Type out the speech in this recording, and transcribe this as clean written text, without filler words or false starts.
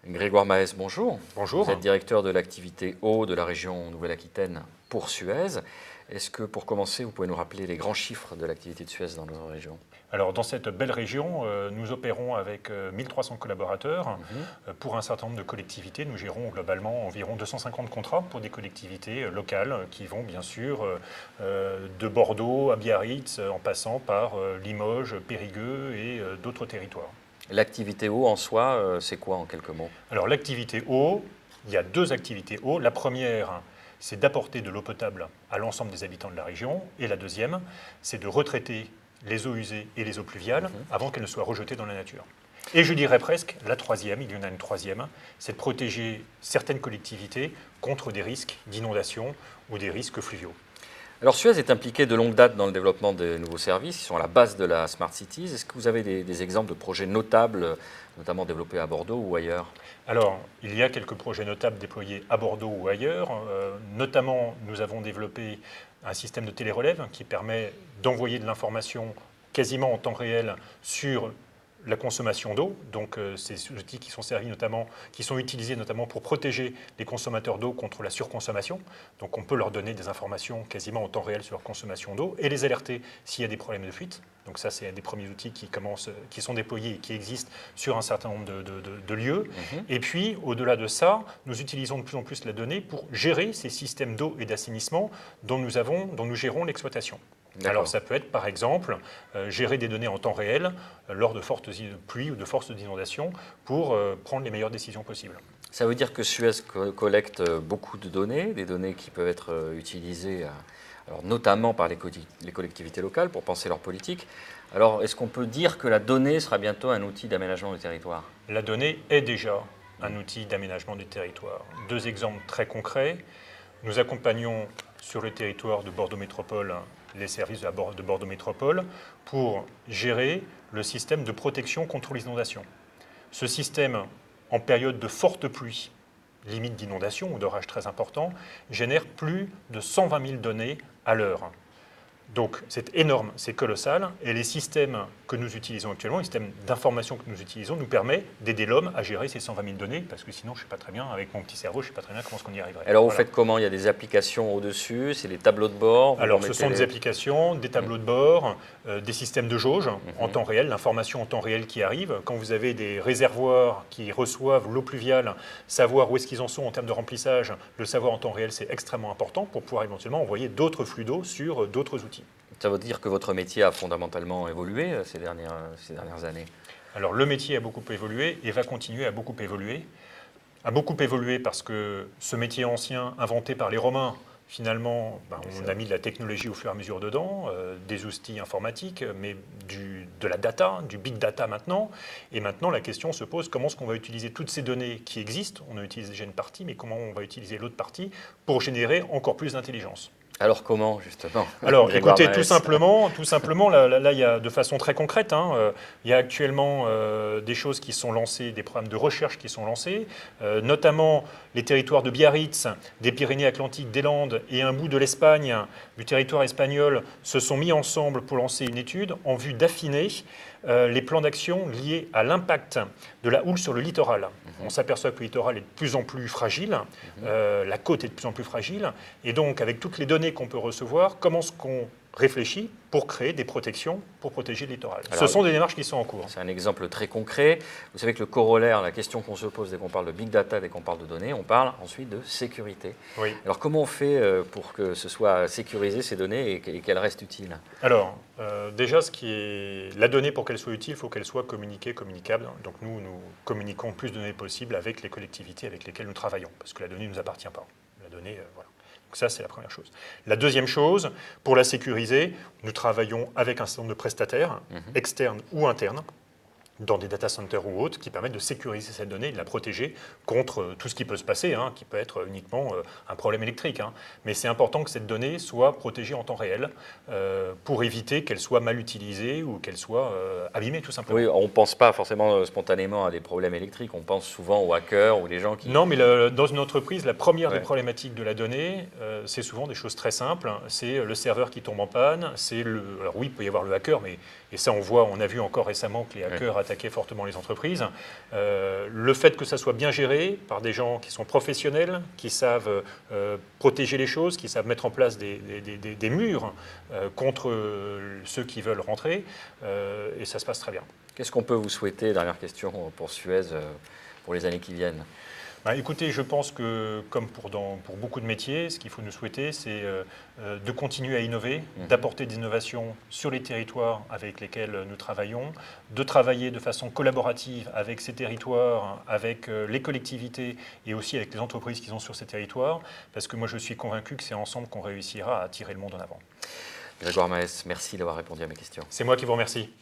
Grégoire Maes, bonjour. Bonjour. Vous êtes directeur de l'activité eau de la région Nouvelle-Aquitaine pour Suez. Est-ce que, pour commencer, vous pouvez nous rappeler les grands chiffres de l'activité de Suez dans notre région? Alors, dans cette belle région, nous opérons avec 1300 collaborateurs pour un certain nombre de collectivités. Nous gérons globalement environ 250 contrats pour des collectivités locales qui vont bien sûr de Bordeaux à Biarritz en passant par Limoges, Périgueux et d'autres territoires. L'activité eau en soi, c'est quoi en quelques mots? Alors, l'activité eau, il y a deux activités eau. La première, c'est d'apporter de l'eau potable à l'ensemble des habitants de la région. Et la deuxième, c'est de retraiter les eaux usées et les eaux pluviales avant qu'elles ne soient rejetées dans la nature. Et je dirais presque la troisième, il y en a une troisième, c'est de protéger certaines collectivités contre des risques d'inondation ou des risques fluviaux. Alors Suez est impliqué de longue date dans le développement des nouveaux services, ils sont à la base de la Smart Cities. Est-ce que vous avez des exemples de projets notables, notamment développés à Bordeaux ou ailleurs? Alors, il y a quelques projets notables déployés à Bordeaux ou ailleurs. Notamment, nous avons développé un système de télérelève qui permet d'envoyer de l'information quasiment en temps réel sur la consommation d'eau. Donc, ces outils qui sont utilisés notamment pour protéger les consommateurs d'eau contre la surconsommation. Donc, on peut leur donner des informations quasiment en temps réel sur leur consommation d'eau et les alerter s'il y a des problèmes de fuite. Donc ça, c'est un des premiers outils qui sont déployés et qui existent sur un certain nombre de lieux. Et puis, au-delà de ça, nous utilisons de plus en plus la donnée pour gérer ces systèmes d'eau et d'assainissement dont nous gérons l'exploitation. Alors ça peut être par exemple gérer des données en temps réel lors de fortes pluies ou de fortes inondations pour prendre les meilleures décisions possibles. Ça veut dire que Suez collecte beaucoup de données, des données qui peuvent être utilisées alors notamment par les collectivités locales pour penser leur politique. Alors est-ce qu'on peut dire que la donnée sera bientôt un outil d'aménagement du territoire? La donnée est déjà un outil d'aménagement du territoire. Deux exemples très concrets. Nous accompagnons sur le territoire de Bordeaux Métropole les services de Bordeaux Métropole pour gérer le système de protection contre les inondations. Ce système, en période de forte pluie, limite d'inondation ou d'orage très important, génère plus de 120 000 données à l'heure. Donc c'est énorme, c'est colossal, et les systèmes que nous utilisons actuellement, les systèmes d'information que nous utilisons, nous permettent d'aider l'homme à gérer ces 120 000 données, parce que sinon je ne sais pas très bien, avec mon petit cerveau, je ne sais pas très bien comment est-ce qu'on y arriverait. Alors vous faites comment? Il y a des applications au-dessus, c'est des tableaux de bord? Alors ce sont des applications, des tableaux de bord, des systèmes de jauge en temps réel, l'information en temps réel qui arrive. Quand vous avez des réservoirs qui reçoivent l'eau pluviale, savoir où est-ce qu'ils en sont en termes de remplissage, le savoir en temps réel, c'est extrêmement important pour pouvoir éventuellement envoyer d'autres flux d'eau sur d'autres outils. Ça veut dire que votre métier a fondamentalement évolué ces dernières années? Alors le métier a beaucoup évolué et va continuer à beaucoup évoluer. A beaucoup évolué parce que ce métier ancien, inventé par les Romains, finalement, on a mis de la technologie au fur et à mesure dedans, des outils informatiques, mais de la data, du big data maintenant. Et maintenant, la question se pose, comment est-ce qu'on va utiliser toutes ces données qui existent? On en utilise déjà une partie, mais comment on va utiliser l'autre partie pour générer encore plus d'intelligence? Alors comment, justement? Alors écoutez, tout simplement là, il y a de façon très concrète, il y a actuellement des choses qui sont lancées, des programmes de recherche qui sont lancés, notamment les territoires de Biarritz, des Pyrénées-Atlantiques, des Landes et un bout de l'Espagne, du territoire espagnol, se sont mis ensemble pour lancer une étude en vue d'affiner les plans d'action liés à l'impact de la houle sur le littoral. On s'aperçoit que le littoral est de plus en plus fragile, la côte est de plus en plus fragile, et donc avec toutes les données qu'on peut recevoir, comment est-ce qu'on réfléchit pour créer des protections pour protéger le littoral? Alors, ce sont des démarches qui sont en cours. C'est un exemple très concret. Vous savez que le corollaire, la question qu'on se pose dès qu'on parle de big data, dès qu'on parle de données, on parle ensuite de sécurité. Oui. Alors comment on fait pour que ce soit sécurisé ces données et qu'elles restent utiles? Alors déjà, la donnée, pour qu'elle soit utile, il faut qu'elle soit communicable. Donc nous communiquons le plus de données possible avec les collectivités avec lesquelles nous travaillons, parce que la donnée ne nous appartient pas. La donnée, voilà. Donc ça, c'est la première chose. La deuxième chose, pour la sécuriser, nous travaillons avec un certain nombre de prestataires, externes ou internes, dans des data centers ou autres, qui permettent de sécuriser cette donnée et de la protéger contre tout ce qui peut se passer, qui peut être uniquement un problème électrique. Mais c'est important que cette donnée soit protégée en temps réel pour éviter qu'elle soit mal utilisée ou qu'elle soit abîmée, tout simplement. Oui, on ne pense pas forcément spontanément à des problèmes électriques, on pense souvent aux hackers ou des gens qui... Non, mais dans une entreprise, la première des problématiques de la donnée, c'est souvent des choses très simples. C'est le serveur qui tombe en panne, alors oui, il peut y avoir le hacker, mais et ça on a vu encore récemment que les hackers attaquaient fortement les entreprises. Le fait que ça soit bien géré par des gens qui sont professionnels, qui savent protéger les choses, qui savent mettre en place des murs contre ceux qui veulent rentrer, et ça se passe très bien. Qu'est-ce qu'on peut vous souhaiter, dernière question pour Suez, pour les années qui viennent? Écoutez, je pense que, comme pour beaucoup de métiers, ce qu'il faut nous souhaiter, c'est de continuer à innover, d'apporter des innovations sur les territoires avec lesquels nous travaillons, de travailler de façon collaborative avec ces territoires, avec les collectivités et aussi avec les entreprises qui sont sur ces territoires, parce que moi je suis convaincu que c'est ensemble qu'on réussira à tirer le monde en avant. Grégoire Maes, merci d'avoir répondu à mes questions. C'est moi qui vous remercie.